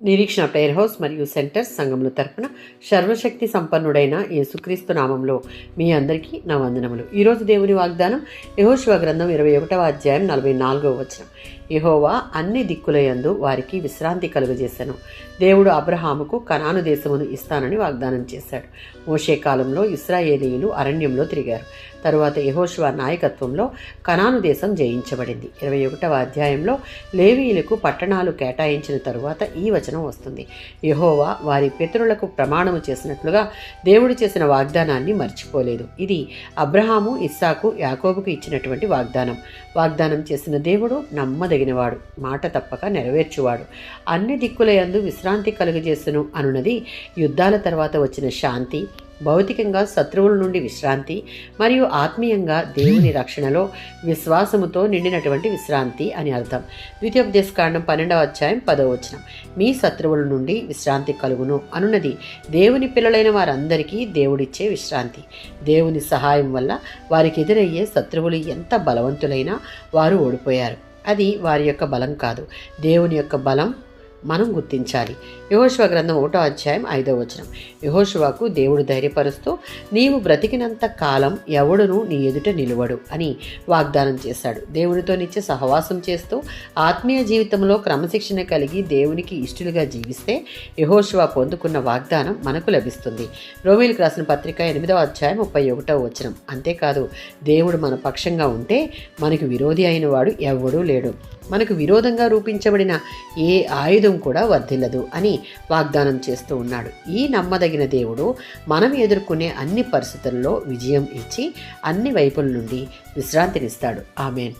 నిరీక్షణ prayer house మరియు centres సంఘముల తరపున సర్వశక్తి సంపన్నుడైన యేసుక్రీస్తు నామంలో మీ అందరికీ నా వందనములు. ఈరోజు దేవుని వాగ్దానం యెహోషువ గ్రంథం 21వ అధ్యాయం 44వ వచనం. యెహోవా అన్ని దిక్కులయందు వారికి విశ్రాంతి కలుగజేశాను. దేవుడు అబ్రహాముకు కనాను దేశమును ఇస్తానని వాగ్దానం చేశాడు. మోషే కాలంలో ఇశ్రాయేలీయులు అరణ్యంలో తిరిగారు. తరువాత యెహోషువ నాయకత్వంలో కనాను దేశం జయించబడింది. 21వ అధ్యాయంలో లేవీయులకు పట్టణాలు కేటాయించిన తరువాత ఈ వచనం వస్తుంది. యెహోవా వారి పితరులకు ప్రమాణము చేసినట్లుగా దేవుడు చేసిన వాగ్దానాన్ని మర్చిపోలేదు. ఇది అబ్రహాము, ఇస్సాకు, యాకోబుకు ఇచ్చినటువంటి వాగ్దానం. వాగ్దానం చేసిన దేవుడు నమ్మదగినవాడు, మాట తప్పక నెరవేర్చువాడు. అన్ని దిక్కులయందు విశ్రాంతి కలుగజేసును అనున్నది యుద్ధాల తర్వాత వచ్చిన శాంతి, భౌతికంగా శత్రువుల నుండి విశ్రాంతి మరియు ఆత్మీయంగా దేవుని రక్షణలో విశ్వాసముతో నిండినటువంటి విశ్రాంతి అని అర్థం. ద్వితీయోపదేశకాండం 12వ అధ్యాయం 10వ వచనం. మీ శత్రువుల నుండి విశ్రాంతి కలుగును అనున్నది దేవుని పిల్లలైన వారందరికీ దేవుడిచ్చే విశ్రాంతి. దేవుని సహాయం వల్ల వారికి ఎదురయ్యే శత్రువులు ఎంత బలవంతులైనా వారు ఓడిపోయారు. అది వారి యొక్క బలం కాదు, దేవుని యొక్క బలం మనం గుర్తించాలి. యెహోషువ గ్రంథం 1వ అధ్యాయం 5వ వచనం. యెహోషువకు దేవుడు ధైర్యపరుస్తూ నీవు బ్రతికినంత కాలం ఎవడునూ నీ ఎదుట నిలువడు అని వాగ్దానం చేశాడు. దేవునితో నిత్య సహవాసం చేస్తూ ఆత్మీయ జీవితంలో క్రమశిక్షణ కలిగి దేవునికి ఇష్టలుగా జీవిస్తే యెహోషువ పొందుకున్న వాగ్దానం మనకు లభిస్తుంది. రోమీయులకు రాసిన పత్రిక 8వ అధ్యాయం 31వ వచనం. అంతేకాదు, దేవుడు మన పక్షంగా ఉంటే మనకు విరోధి అయిన వాడు ఎవడూ లేడు. మనకు విరోధంగా రూపించబడిన ఏ ఆయుధం కూడా వర్ధిల్లదు అని వాగ్దానం చేస్తూ ఉన్నాడు. ఈ నమ్మదగిన దేవుడు మనం ఎదుర్కొనే అన్ని పరిస్థితుల్లో విజయం ఇచ్చి అన్ని వైపుల నుండి విశ్రాంతినిస్తాడు. ఆమేన్.